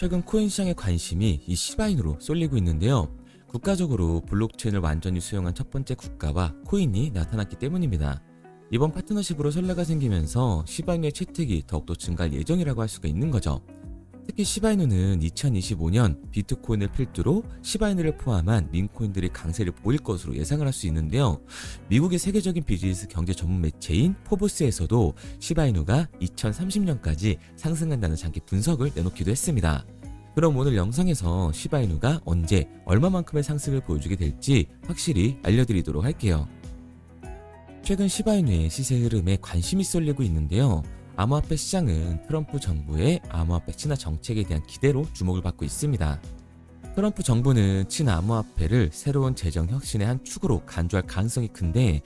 최근 코인 시장의 관심이 이 시바인으로 쏠리고 있는데요. 국가적으로 블록체인을 완전히 수용한 첫 번째 국가와 코인이 나타났기 때문입니다. 이번 파트너십으로 선례가 생기면서 시바이누의 채택이 더욱더 증가할 예정이라고 할 수가 있는 거죠. 특히 시바이누는 2025년 비트코인을 필두로 시바이누를 포함한 밈코인들이 강세를 보일 것으로 예상을 할 수 있는데요. 미국의 세계적인 비즈니스 경제 전문 매체인 포브스에서도 시바이누가 2030년까지 상승한다는 장기 분석을 내놓기도 했습니다. 그럼 오늘 영상에서 시바이누가 언제 얼마만큼의 상승을 보여주게 될지 확실히 알려드리도록 할게요. 최근 시바이누의 시세 흐름에 관심이 쏠리고 있는데요. 암호화폐 시장은 트럼프 정부의 암호화폐 친화 정책에 대한 기대로 주목을 받고 있습니다. 트럼프 정부는 친암호화폐를 새로운 재정 혁신의 한 축으로 간주할 가능성이 큰데,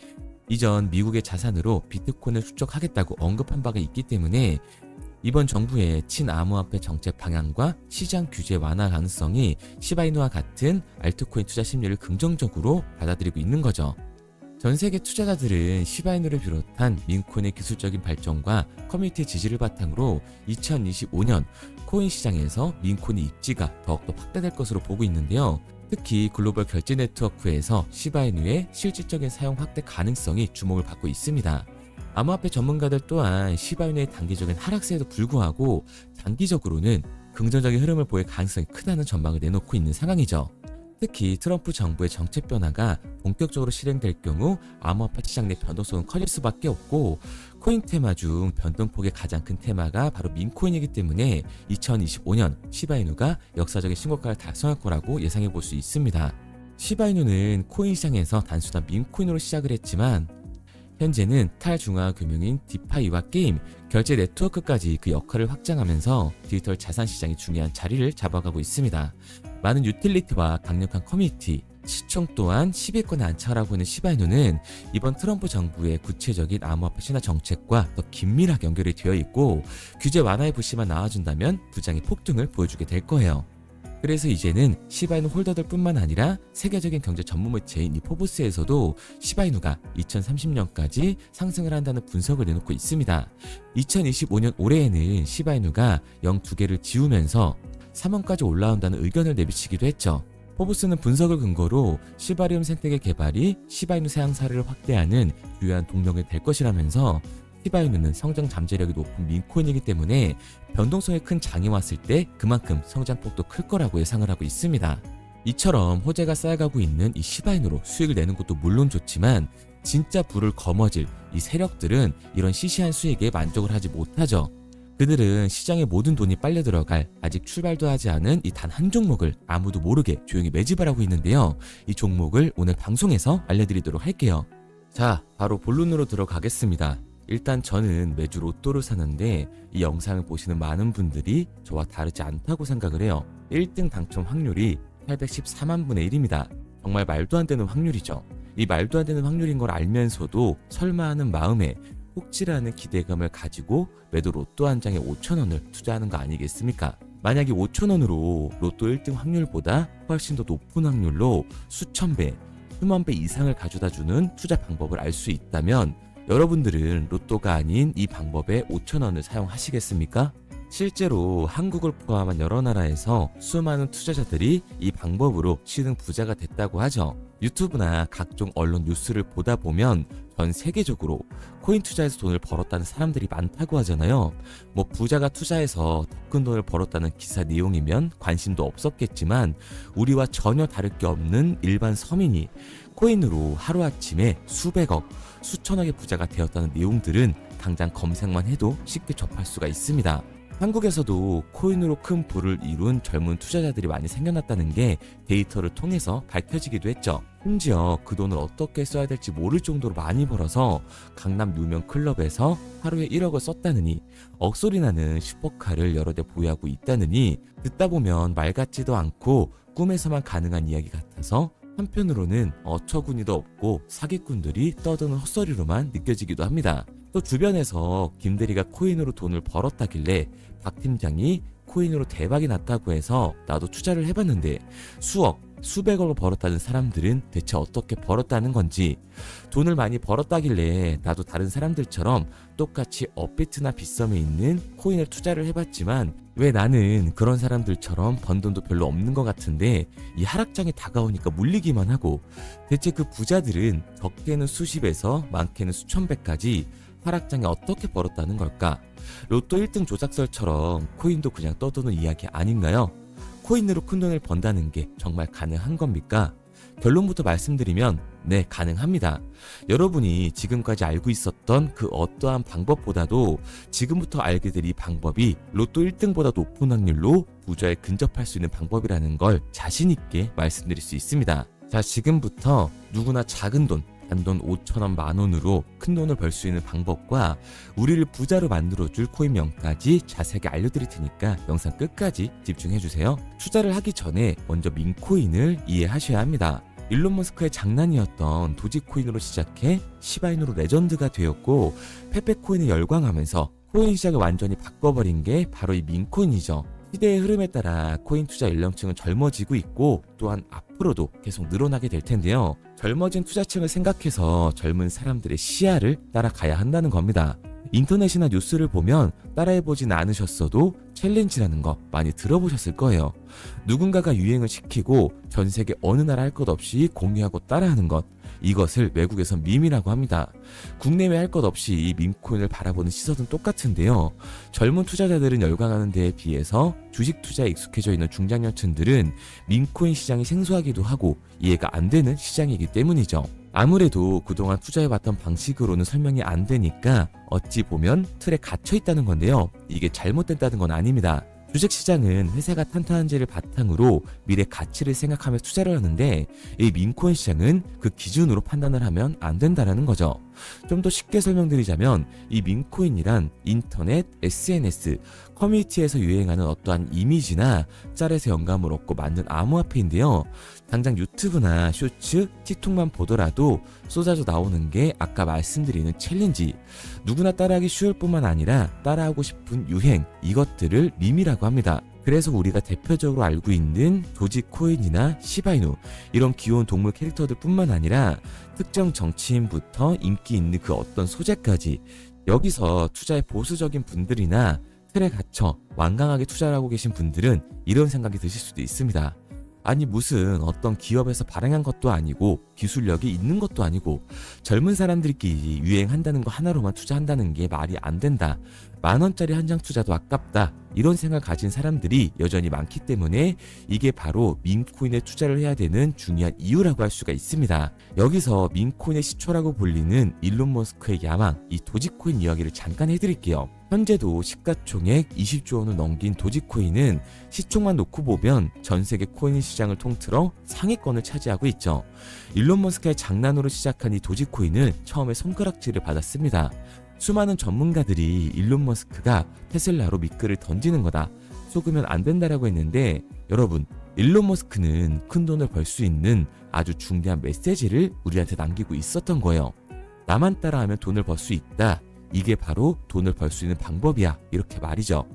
이전 미국의 자산으로 비트코인을 축적하겠다고 언급한 바가 있기 때문에 이번 정부의 친암호화폐 정책 방향과 시장 규제 완화 가능성이 시바이누와 같은 알트코인 투자 심리를 긍정적으로 받아들이고 있는 거죠. 전 세계 투자자들은 시바이누를 비롯한 밈코인의 기술적인 발전과 커뮤니티 지지를 바탕으로 2025년 코인 시장에서 밈코인의 입지가 더욱더 확대될 것으로 보고 있는데요. 특히 글로벌 결제 네트워크에서 시바이누의 실질적인 사용 확대 가능성이 주목을 받고 있습니다. 암호화폐 전문가들 또한 시바이누의 단기적인 하락세에도 불구하고 장기적으로는 긍정적인 흐름을 보일 가능성이 크다는 전망을 내놓고 있는 상황이죠. 특히 트럼프 정부의 정책 변화가 본격적으로 실행될 경우 암호화폐 시장 내 변동성은 커질 수밖에 없고, 코인 테마 중 변동폭의 가장 큰 테마가 바로 밈코인이기 때문에 2025년 시바이누가 역사적인 신고가를 달성할 거라고 예상해 볼 수 있습니다. 시바이누는 코인 시장에서 단순한 밈코인으로 시작을 했지만 현재는 탈중앙화 금융인 디파이와 게임, 결제 네트워크까지 그 역할을 확장하면서 디지털 자산 시장이 중요한 자리를 잡아가고 있습니다. 많은 유틸리티와 강력한 커뮤니티, 시총 또한 10위권에 안착을 하고 있는 시바이누는 이번 트럼프 정부의 구체적인 암호화폐 신화 정책과 더 긴밀하게 연결이 되어 있고, 규제 완화의 불씨만 나와준다면 부장의 폭등을 보여주게 될 거예요. 그래서 이제는 시바이누 홀더들 뿐만 아니라 세계적인 경제 전문 매체인 이 포브스에서도 시바이누가 2030년까지 상승을 한다는 분석을 내놓고 있습니다. 2025년 올해에는 시바이누가 0.2개를 지우면서 3원까지 올라온다는 의견을 내비치기도 했죠. 포브스는 분석을 근거로 시바리움 생태계 개발이 시바이누 사용 사례를 확대하는 유효한 동력이 될 것이라면서, 시바이누는 성장 잠재력이 높은 밈코인이기 때문에 변동성이 큰 장이 왔을 때 그만큼 성장폭도 클 거라고 예상을 하고 있습니다. 이처럼 호재가 쌓여가고 있는 이 시바이누로 수익을 내는 것도 물론 좋지만, 진짜 불을 거머쥘 이 세력들은 이런 시시한 수익에 만족을 하지 못하죠. 그들은 시장에 모든 돈이 빨려 들어갈 아직 출발도 하지 않은 이 단 한 종목을 아무도 모르게 조용히 매집을 하고 있는데요. 이 종목을 오늘 방송에서 알려드리도록 할게요. 자, 바로 본론으로 들어가겠습니다. 일단 저는 매주 로또를 사는데 이 영상을 보시는 많은 분들이 저와 다르지 않다고 생각을 해요. 1등 당첨 확률이 814만 분의 1입니다. 정말 말도 안 되는 확률이죠. 이 말도 안 되는 확률인 걸 알면서도 설마 하는 마음에 혹시라는 기대감을 가지고 매도 로또 한 장에 5,000원을 투자하는 거 아니겠습니까? 만약에 5,000원으로 로또 1등 확률보다 훨씬 더 높은 확률로 수천 배, 수만 배 이상을 가져다주는 투자 방법을 알 수 있다면 여러분들은 로또가 아닌 이 방법에 5,000원을 사용하시겠습니까? 실제로 한국을 포함한 여러 나라에서 수많은 투자자들이 이 방법으로 신흥 부자가 됐다고 하죠. 유튜브나 각종 언론 뉴스를 보다 보면 전 세계적으로 코인 투자에서 돈을 벌었다는 사람들이 많다고 하잖아요. 뭐 부자가 투자해서 더 큰 돈을 벌었다는 기사 내용이면 관심도 없었겠지만, 우리와 전혀 다를 게 없는 일반 서민이 코인으로 하루아침에 수백억, 수천억의 부자가 되었다는 내용들은 당장 검색만 해도 쉽게 접할 수가 있습니다. 한국에서도 코인으로 큰 부를 이룬 젊은 투자자들이 많이 생겨났다는 게 데이터를 통해서 밝혀지기도 했죠. 심지어 그 돈을 어떻게 써야 될지 모를 정도로 많이 벌어서 강남 유명 클럽에서 하루에 1억을 썼다느니, 억소리 나는 슈퍼카를 여러 대 보유하고 있다느니, 듣다 보면 말 같지도 않고 꿈에서만 가능한 이야기 같아서 한편으로는 어처구니도 없고 사기꾼들이 떠드는 헛소리로만 느껴지기도 합니다. 또 주변에서 김대리가 코인으로 돈을 벌었다길래 박 팀장이 코인으로 대박이 났다고 해서 나도 투자를 해봤는데 수억, 수백억을 벌었다는 사람들은 대체 어떻게 벌었다는 건지, 돈을 많이 벌었다길래 나도 다른 사람들처럼 똑같이 업비트나 빗썸에 있는 코인을 투자를 해봤지만 왜 나는 그런 사람들처럼 번 돈도 별로 없는 것 같은데 이 하락장이 다가오니까 물리기만 하고, 대체 그 부자들은 적게는 수십에서 많게는 수천 배까지 하락장에 어떻게 벌었다는 걸까? 로또 1등 조작설처럼 코인도 그냥 떠도는 이야기 아닌가요? 코인으로 큰돈을 번다는 게 정말 가능한 겁니까? 결론부터 말씀드리면 네, 가능합니다. 여러분이 지금까지 알고 있었던 그 어떠한 방법보다도 지금부터 알게 될 이 방법이 로또 1등보다 높은 확률로 부자에 근접할 수 있는 방법이라는 걸 자신 있게 말씀드릴 수 있습니다. 자, 지금부터 누구나 작은 돈, 단돈 5,000원, 만원으로 큰 돈을 벌 수 있는 방법과 우리를 부자로 만들어줄 코인명까지 자세하게 알려드릴 테니까 영상 끝까지 집중해주세요. 투자를 하기 전에 먼저 민코인을 이해하셔야 합니다. 일론 머스크의 장난이었던 도지코인으로 시작해 시바이누로 레전드가 되었고 페페코인에 열광하면서 코인 시장을 완전히 바꿔버린 게 바로 이 민코인이죠. 시대의 흐름에 따라 코인 투자 연령층은 젊어지고 있고 또한 앞으로도 계속 늘어나게 될 텐데요. 젊어진 투자층을 생각해서 젊은 사람들의 시야를 따라가야 한다는 겁니다. 인터넷이나 뉴스를 보면 따라해보진 않으셨어도 챌린지라는 거 많이 들어보셨을 거예요. 누군가가 유행을 시키고 전 세계 어느 나라 할 것 없이 공유하고 따라하는 것, 이것을 외국에선 밈이라고 합니다. 국내외 할 것 없이 이 밈코인을 바라보는 시선은 똑같은데요. 젊은 투자자들은 열광하는 데에 비해서 주식 투자에 익숙해져 있는 중장년층들은 밈코인 시장이 생소하기도 하고 이해가 안 되는 시장이기 때문이죠. 아무래도 그동안 투자해왔던 방식으로는 설명이 안 되니까 어찌 보면 틀에 갇혀 있다는 건데요. 이게 잘못됐다는 건 아닙니다. 주식시장은 회사가 탄탄한지를 바탕으로 미래 가치를 생각하며 투자를 하는데 이 민코인 시장은 그 기준으로 판단을 하면 안 된다는 거죠. 좀 더 쉽게 설명드리자면 이 민코인이란 인터넷, SNS, 커뮤니티에서 유행하는 어떠한 이미지나 짤에서 영감을 얻고 만든 암호화폐인데요. 당장 유튜브나 쇼츠, 틱톡만 보더라도 쏟아져 나오는 게 아까 말씀드리는 챌린지, 누구나 따라하기 쉬울 뿐만 아니라 따라하고 싶은 유행, 이것들을 밈이라고 합니다. 그래서 우리가 대표적으로 알고 있는 도지코인이나 시바이누, 이런 귀여운 동물 캐릭터들 뿐만 아니라 특정 정치인부터 인기 있는 그 어떤 소재까지 여기서 투자에 보수적인 분들이나 틀에 갇혀 완강하게 투자를 하고 계신 분들은 이런 생각이 드실 수도 있습니다. 아니 무슨 어떤 기업에서 발행한 것도 아니고 기술력이 있는 것도 아니고 젊은 사람들끼리 유행한다는 거 하나로만 투자한다는 게 말이 안 된다. 10,000원짜리 한 장 투자도 아깝다. 이런 생각을 가진 사람들이 여전히 많기 때문에 이게 바로 민코인에 투자를 해야 되는 중요한 이유라고 할 수가 있습니다. 여기서 민코인의 시초라고 불리는 일론 머스크의 야망, 이 도지코인 이야기를 잠깐 해드릴게요. 현재도 시가총액 20조 원을 넘긴 도지코인은 시총만 놓고 보면 전 세계 코인 시장을 통틀어 상위권을 차지하고 있죠. 일론 머스크의 장난으로 시작한 이 도지코인은 처음에 손가락질을 받았습니다. 수많은 전문가들이 일론 머스크가 테슬라로 미끄를 던지는 거다, 속으면 안 된다라고 했는데 여러분, 일론 머스크는 큰 돈을 벌 수 있는 아주 중대한 메시지를 우리한테 남기고 있었던 거예요. 나만 따라하면 돈을 벌 수 있다. 이게 바로 돈을 벌 수 있는 방법이야. 이렇게 말이죠.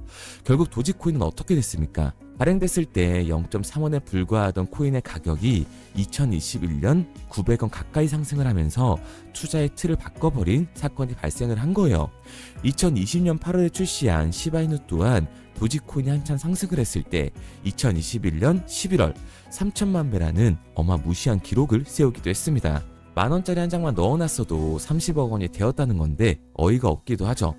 결국 도지코인은 어떻게 됐습니까? 발행됐을 때 0.3원에 불과하던 코인의 가격이 2021년 900원 가까이 상승을 하면서 투자의 틀을 바꿔버린 사건이 발생을 한 거예요. 2020년 8월에 출시한 시바이누 또한 도지코인이 한참 상승을 했을 때 2021년 11월 3천만 배라는 어마무시한 기록을 세우기도 했습니다. 10,000원짜리 한 장만 넣어놨어도 30억 원이 되었다는 건데 어이가 없기도 하죠.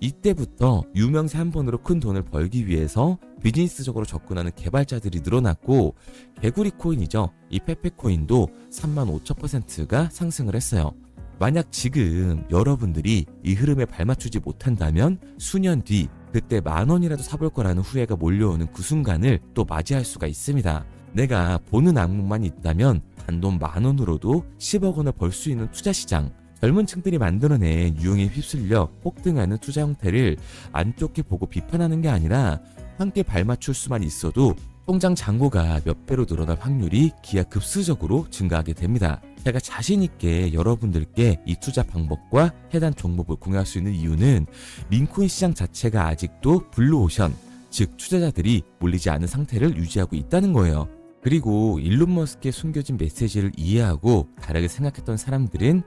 이때부터 유명세 한 번으로 큰 돈을 벌기 위해서 비즈니스적으로 접근하는 개발자들이 늘어났고 개구리 코인이죠. 이 페페코인도 35,000%가 상승을 했어요. 만약 지금 여러분들이 이 흐름에 발맞추지 못한다면 수년 뒤 그때 10,000원이라도 사볼 거라는 후회가 몰려오는 그 순간을 또 맞이할 수가 있습니다. 내가 보는 악몽만 있다면 단돈 10,000원으로도 10억 원을 벌 수 있는 투자시장, 젊은 층들이 만들어낸 유행에 휩쓸려 폭등하는 투자 형태를 안 좋게 보고 비판하는 게 아니라 함께 발맞출 수만 있어도 통장 잔고가 몇 배로 늘어날 확률이 기하급수적으로 증가하게 됩니다. 제가 자신 있게 여러분들께 이 투자 방법과 해당 종목을 공유할 수 있는 이유는 민코인 시장 자체가 아직도 블루오션, 즉 투자자들이 몰리지 않은 상태를 유지하고 있다는 거예요. 그리고 일론 머스크의 숨겨진 메시지를 이해하고 다르게 생각했던 사람들은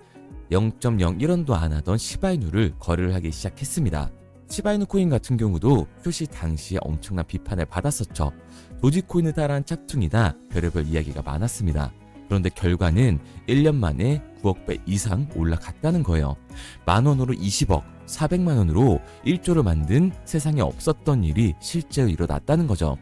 0.01원도 안 하던 시바이누를 거래를 하기 시작했습니다. 시바이누 코인 같은 경우도 출시 당시에 엄청난 비판을 받았었죠. 도지코인을 따라한 짝퉁이다, 별의별 이야기가 많았습니다. 그런데 결과는 1년 만에 9억 배 이상 올라갔다는 거예요. 만원으로 20억, 400만원으로 1조를 만든 세상에 없었던 일이 실제로 일어났다는 거죠.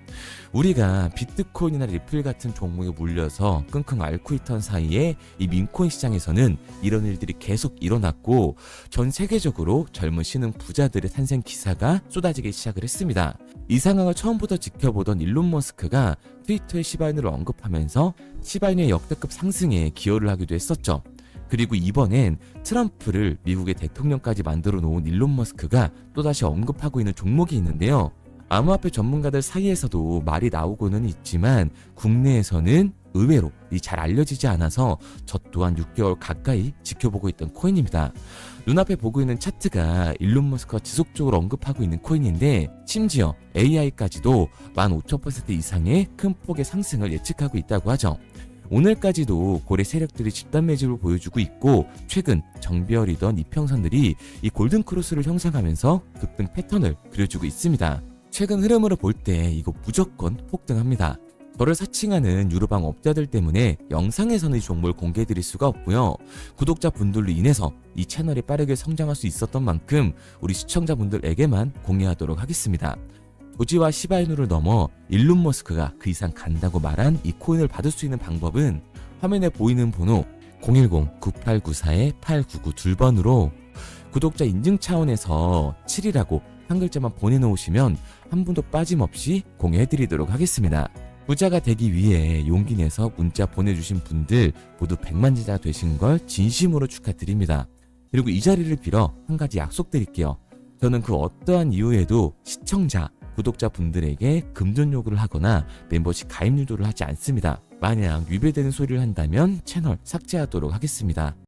우리가 비트코인이나 리플 같은 종목에 물려서 끙끙 앓고 있던 사이에 이 민코인 시장에서는 이런 일들이 계속 일어났고 전 세계적으로 젊은 신흥 부자들의 탄생 기사가 쏟아지기 시작을 했습니다. 이 상황을 처음부터 지켜보던 일론 머스크가 트위터에 시바이누를 언급하면서 시바이누의 역대급 상승에 기여를 하기도 했었죠. 그리고 이번엔 트럼프를 미국의 대통령까지 만들어 놓은 일론 머스크가 또다시 언급하고 있는 종목이 있는데요. 암호화폐 전문가들 사이에서도 말이 나오고는 있지만 국내에서는 의외로 잘 알려지지 않아서 저 또한 6개월 가까이 지켜보고 있던 코인입니다. 눈앞에 보고 있는 차트가 일론 머스크가 지속적으로 언급하고 있는 코인인데 심지어 AI까지도 15,000% 이상의 큰 폭의 상승을 예측하고 있다고 하죠. 오늘까지도 고래 세력들이 집단 매집을 보여주고 있고 최근 정비열이던 이평선들이 이 골든 크로스를 형성하면서 급등 패턴을 그려주고 있습니다. 최근 흐름으로 볼 때 이거 무조건 폭등합니다. 저를 사칭하는 유로방 업자들 때문에 영상에서는 이 종목을 공개해드릴 수가 없고요. 구독자분들로 인해서 이 채널이 빠르게 성장할 수 있었던 만큼 우리 시청자분들에게만 공유하도록 하겠습니다. 도지와 시바이누를 넘어 일론 머스크가 그 이상 간다고 말한 이 코인을 받을 수 있는 방법은 화면에 보이는 번호 010-9894-8992번으로 구독자 인증 차원에서 7이라고 한 글자만 보내놓으시면 한 분도 빠짐없이 공유해드리도록 하겠습니다. 부자가 되기 위해 용기 내서 문자 보내주신 분들 모두 100만지자 되신 걸 진심으로 축하드립니다. 그리고 이 자리를 빌어 한 가지 약속드릴게요. 저는 그 어떠한 이유에도 시청자, 구독자분들에게 금전 요구를 하거나 멤버십 가입 유도를 하지 않습니다. 만약 위배되는 소리를 한다면 채널 삭제하도록 하겠습니다.